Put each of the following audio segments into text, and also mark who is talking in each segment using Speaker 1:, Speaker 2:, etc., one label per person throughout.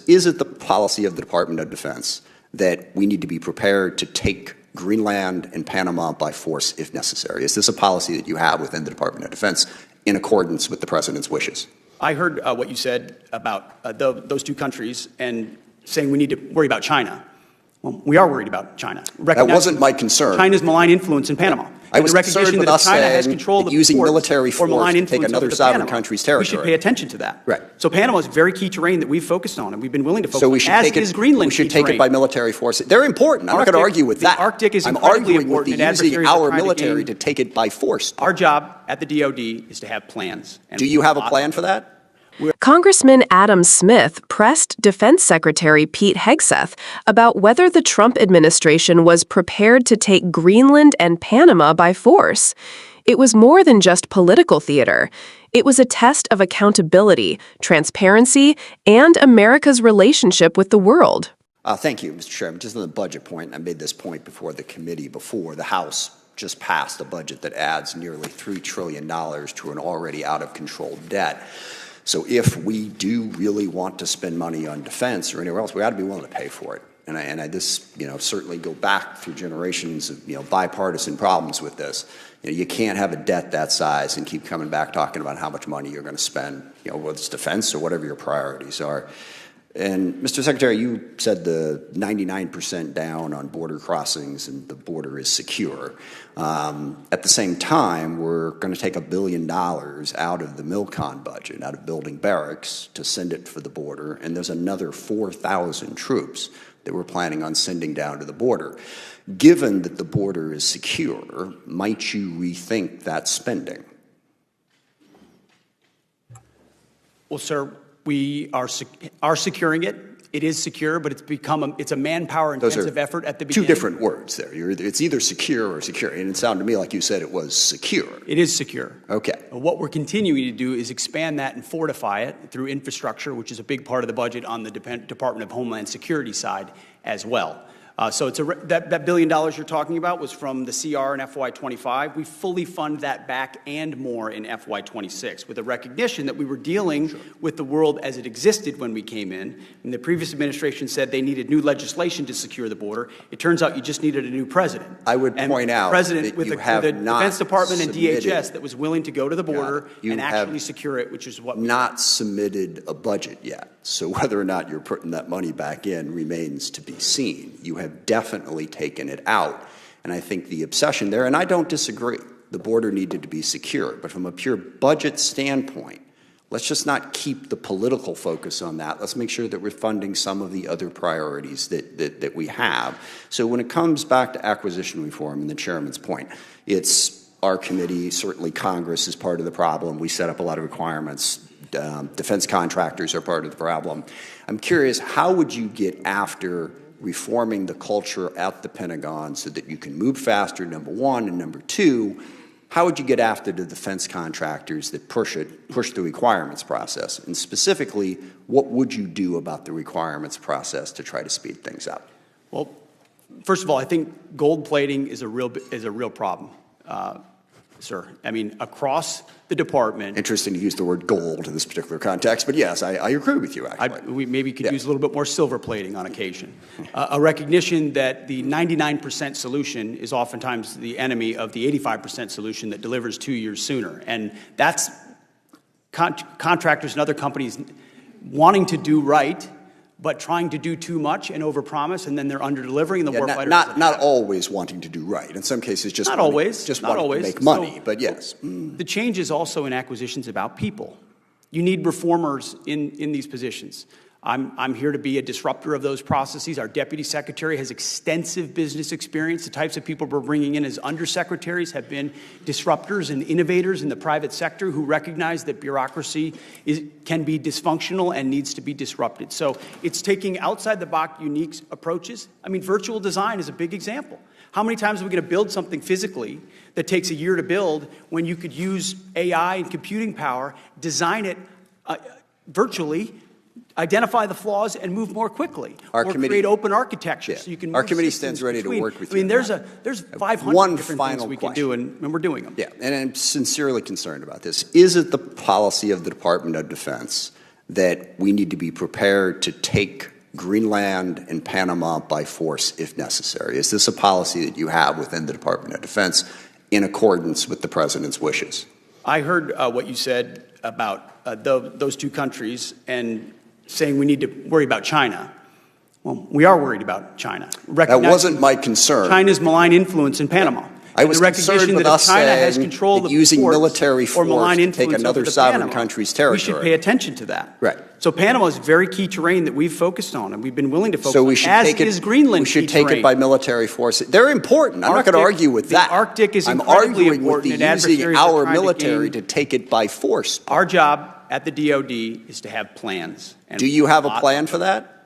Speaker 1: Is it the policy of the Department of Defense that we need to be prepared to take Greenland and Panama by force if necessary? Is this a policy that you have within the Department of Defense in accordance with the President's wishes?
Speaker 2: I heard what you said about those two countries and saying we need to worry about China. Well, we are worried about China.
Speaker 1: That wasn't my concern.
Speaker 2: China's malign influence in Panama.
Speaker 1: I was
Speaker 2: concerned
Speaker 1: with us
Speaker 2: China has
Speaker 1: saying
Speaker 2: control
Speaker 1: that using military
Speaker 2: or
Speaker 1: force to take another sovereign country's territory.
Speaker 2: We should pay attention to that.
Speaker 1: Right.
Speaker 2: So Panama is very key terrain that we've focused on, and we've been willing to focus
Speaker 1: so we
Speaker 2: on,
Speaker 1: should
Speaker 2: as
Speaker 1: take it,
Speaker 2: is Greenland.
Speaker 1: We should take it by military force. They're important. I'm not going to argue with that.
Speaker 2: The Arctic is
Speaker 1: I'm
Speaker 2: incredibly
Speaker 1: arguing with
Speaker 2: important.
Speaker 1: the using our military to take it by force.
Speaker 2: Our job at the DOD is to have plans.
Speaker 1: Do you have a plan for that?
Speaker 3: Congressman Adam Smith pressed Defense Secretary Pete Hegseth about whether the Trump administration was prepared to take Greenland and Panama by force. It was more than just political theater. It was a test of accountability, transparency, and America's relationship with the world.
Speaker 1: Thank you, Mr. Chairman. Just on the budget point, I made this point before the committee before. The House just passed a budget that adds nearly $3 trillion to an already out-of-control debt. So if we do really want to spend money on defense or anywhere else, we ought to be willing to pay for it. And I certainly go back through generations of bipartisan problems with this. You can't have a debt that size and keep coming back talking about how much money you're going to spend, whether it's defense or whatever your priorities are. And Mr. Secretary, you said the 99% down on border crossings and the border is secure. At the same time, we're going to take $1 billion out of the MILCON budget, out of building barracks, to send it for the border, and there's another 4,000 troops that we're planning on sending down to the border. Given that the border is secure, might you rethink that spending?
Speaker 2: Well, sir, we are securing it. It is secure, but it's a manpower-intensive effort at the beginning.
Speaker 1: Two different words there. It's either secure or secure, and it sounded to me like you said it was secure.
Speaker 2: It is secure.
Speaker 1: Okay.
Speaker 2: What we're continuing to do is expand that and fortify it through infrastructure, which is a big part of the budget on the Department of Homeland Security side as well. So it's that $1 billion you're talking about was from the CR in FY25. We fully fund that back and more in FY26 with a recognition that we were dealing with the world as it existed when we came in. And the previous administration said they needed new legislation to secure the border. It turns out you just needed a new president.
Speaker 1: I would point out
Speaker 2: president with the Defense Department and
Speaker 1: submitted,
Speaker 2: DHS that was willing to go to the border and actually secure it, which is what we
Speaker 1: not submitted a budget yet. So whether or not you're putting that money back in remains to be seen. You have definitely taken it out. And I think the obsession there, and I don't disagree, the border needed to be secure. But from a pure budget standpoint, let's just not keep the political focus on that. Let's make sure that we're funding some of the other priorities that we have. So when it comes back to acquisition reform and the chairman's point, it's our committee, certainly Congress is part of the problem. We set up a lot of requirements. Defense contractors are part of the problem. I'm curious, how would you get after reforming the culture at the Pentagon so that you can move faster, number one, and number two, how would you get after the defense contractors that push the requirements process? And specifically, what would you do about the requirements process to try to speed things up?
Speaker 2: Well, first of all, I think gold plating is a real problem. Sir, I mean, across the department.
Speaker 1: Interesting to use the word gold in this particular context, but yes, I agree with you, actually.
Speaker 2: We maybe could use a little bit more silver plating on occasion. A recognition that the 99% solution is oftentimes the enemy of the 85% solution that delivers 2 years sooner. And that's contractors and other companies wanting to do right, but trying to do too much and overpromise, and then they're under-delivering, and the warfighter
Speaker 1: not always wanting to do right. In some cases, just wanting to make money, but yes.
Speaker 2: The change is also in acquisitions about people. You need reformers in these positions. I'm here to be a disruptor of those processes. Our deputy secretary has extensive business experience. The types of people we're bringing in as undersecretaries have been disruptors and innovators in the private sector who recognize that bureaucracy can be dysfunctional and needs to be disrupted. So it's taking outside-the-box unique approaches. I mean, virtual design is a big example. How many times are we going to build something physically that takes a year to build when you could use AI and computing power, design it virtually, identify the flaws, and move more quickly, or create open architecture so you can move
Speaker 1: our committee stands ready to work with you.
Speaker 2: I mean, there's 500 different things we can do, and we're doing them.
Speaker 1: Yeah, and I'm sincerely concerned about this. Is it the policy of the Department of Defense that we need to be prepared to take Greenland and Panama by force if necessary? Is this a policy that you have within the Department of Defense in accordance with the President's wishes?
Speaker 2: I heard what you said about those two countries and saying we need to worry about China. Well, we are worried about China.
Speaker 1: That wasn't my concern.
Speaker 2: China's malign influence in Panama.
Speaker 1: I was concerned with us saying that using military force to take another sovereign country's territory.
Speaker 2: We should pay attention to that.
Speaker 1: Right.
Speaker 2: So Panama is very key terrain that we've focused on, and we've been willing to focus
Speaker 1: so we
Speaker 2: on,
Speaker 1: should
Speaker 2: as
Speaker 1: take it,
Speaker 2: is Greenland.
Speaker 1: We should take it by military force. They're important. I'm not going to argue with that.
Speaker 2: The Arctic is
Speaker 1: I'm
Speaker 2: incredibly
Speaker 1: arguing with
Speaker 2: important.
Speaker 1: using our military to take it by force.
Speaker 2: Our job at the DOD is to have plans.
Speaker 1: Do you have a plan for that?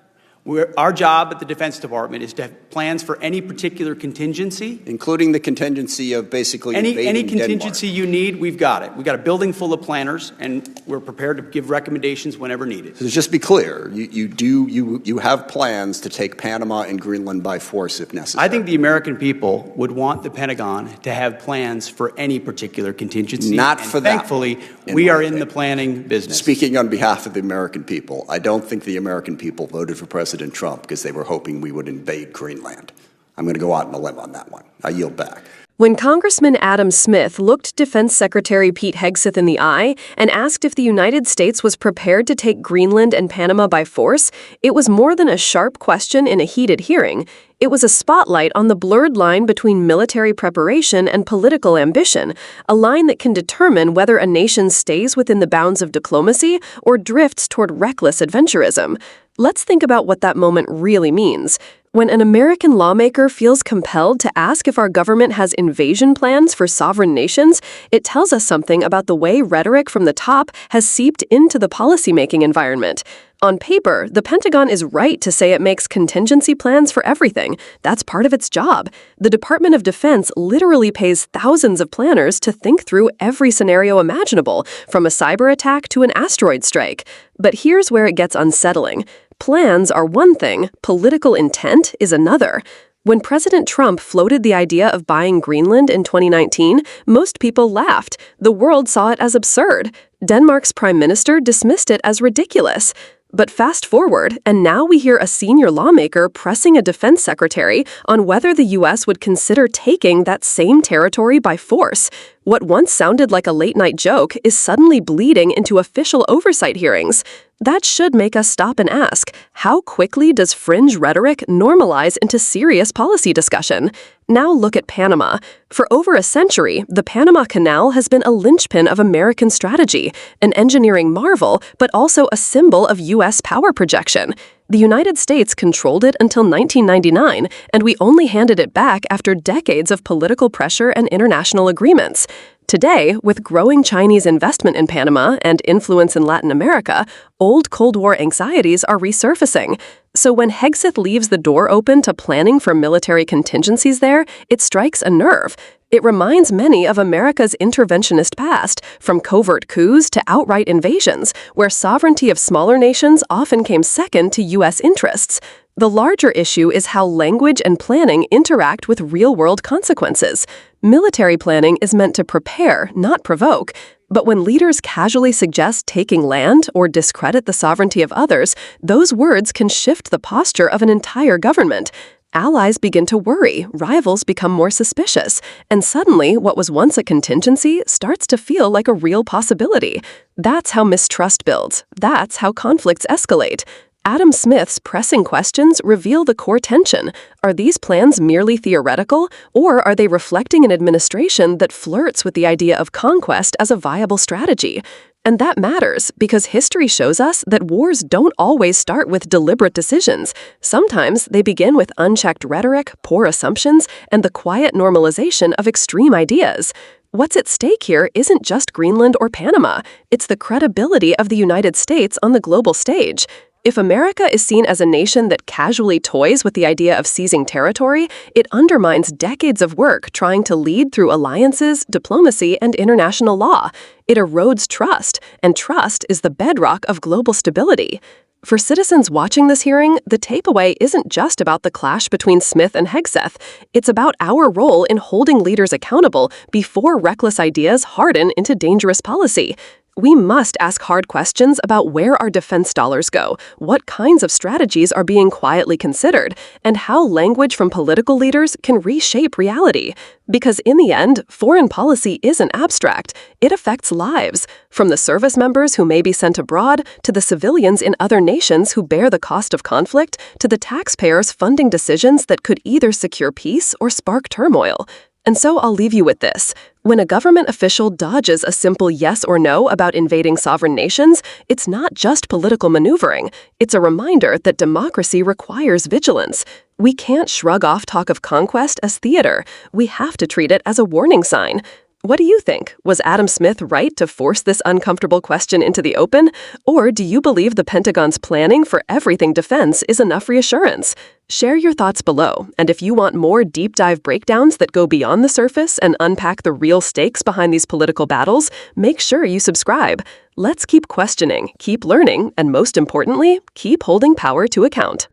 Speaker 2: Our job at the Defense Department is to have plans for any particular contingency.
Speaker 1: Including the contingency of basically invading
Speaker 2: Any contingency
Speaker 1: Denmark.
Speaker 2: you need, we've got it. We've got a building full of planners, and we're prepared to give recommendations whenever needed.
Speaker 1: So just be clear, you have plans to take Panama and Greenland by force if necessary.
Speaker 2: I think the American people would want the Pentagon to have plans for any particular contingency.
Speaker 1: Not for that.
Speaker 2: Thankfully, we are in the planning business.
Speaker 1: Speaking on behalf of the American people, I don't think the American people voted for President Trump because they were hoping we would invade Greenland. I'm going to go out on a limb on that one. I yield back.
Speaker 3: When Congressman Adam Smith looked Defense Secretary Pete Hegseth in the eye and asked if the United States was prepared to take Greenland and Panama by force, it was more than a sharp question in a heated hearing. It was a spotlight on the blurred line between military preparation and political ambition, a line that can determine whether a nation stays within the bounds of diplomacy or drifts toward reckless adventurism. Let's think about what that moment really means. When an American lawmaker feels compelled to ask if our government has invasion plans for sovereign nations, it tells us something about the way rhetoric from the top has seeped into the policymaking environment. On paper, the Pentagon is right to say it makes contingency plans for everything. That's part of its job. The Department of Defense literally pays thousands of planners to think through every scenario imaginable, from a cyber attack to an asteroid strike. But here's where it gets unsettling. Plans are one thing, political intent is another. When President Trump floated the idea of buying Greenland in 2019, most people laughed. The world saw it as absurd. Denmark's prime minister dismissed it as ridiculous. But fast forward, and now we hear a senior lawmaker pressing a defense secretary on whether the U.S. would consider taking that same territory by force. What once sounded like a late-night joke is suddenly bleeding into official oversight hearings. That should make us stop and ask, how quickly does fringe rhetoric normalize into serious policy discussion? Now look at Panama. For over a century, the Panama Canal has been a linchpin of American strategy, an engineering marvel, but also a symbol of U.S. power projection. The United States controlled it until 1999, and we only handed it back after decades of political pressure and international agreements. Today, with growing Chinese investment in Panama and influence in Latin America, old Cold War anxieties are resurfacing. So when Hegseth leaves the door open to planning for military contingencies there, it strikes a nerve. It reminds many of America's interventionist past, from covert coups to outright invasions, where sovereignty of smaller nations often came second to U.S. interests. The larger issue is how language and planning interact with real-world consequences. Military planning is meant to prepare, not provoke. But when leaders casually suggest taking land or discredit the sovereignty of others, those words can shift the posture of an entire government. Allies begin to worry, rivals become more suspicious, and suddenly what was once a contingency starts to feel like a real possibility. That's how mistrust builds. That's how conflicts escalate. Adam Smith's pressing questions reveal the core tension. Are these plans merely theoretical, or are they reflecting an administration that flirts with the idea of conquest as a viable strategy? And that matters because history shows us that wars don't always start with deliberate decisions. Sometimes they begin with unchecked rhetoric, poor assumptions, and the quiet normalization of extreme ideas. What's at stake here isn't just Greenland or Panama. It's the credibility of the United States on the global stage. If America is seen as a nation that casually toys with the idea of seizing territory, it undermines decades of work trying to lead through alliances, diplomacy, and international law. It erodes trust, and trust is the bedrock of global stability. For citizens watching this hearing, the takeaway isn't just about the clash between Smith and Hegseth. It's about our role in holding leaders accountable before reckless ideas harden into dangerous policy. We must ask hard questions about where our defense dollars go, what kinds of strategies are being quietly considered, and how language from political leaders can reshape reality. Because in the end, foreign policy isn't abstract. It affects lives, from the service members who may be sent abroad, to the civilians in other nations who bear the cost of conflict, to the taxpayers funding decisions that could either secure peace or spark turmoil. And so I'll leave you with this. When a government official dodges a simple yes or no about invading sovereign nations, it's not just political maneuvering. It's a reminder that democracy requires vigilance. We can't shrug off talk of conquest as theater. We have to treat it as a warning sign. What do you think? Was Adam Smith right to force this uncomfortable question into the open? Or do you believe the Pentagon's planning for everything defense is enough reassurance? Share your thoughts below, and if you want more deep dive breakdowns that go beyond the surface and unpack the real stakes behind these political battles, make sure you subscribe. Let's keep questioning, keep learning, and most importantly, keep holding power to account.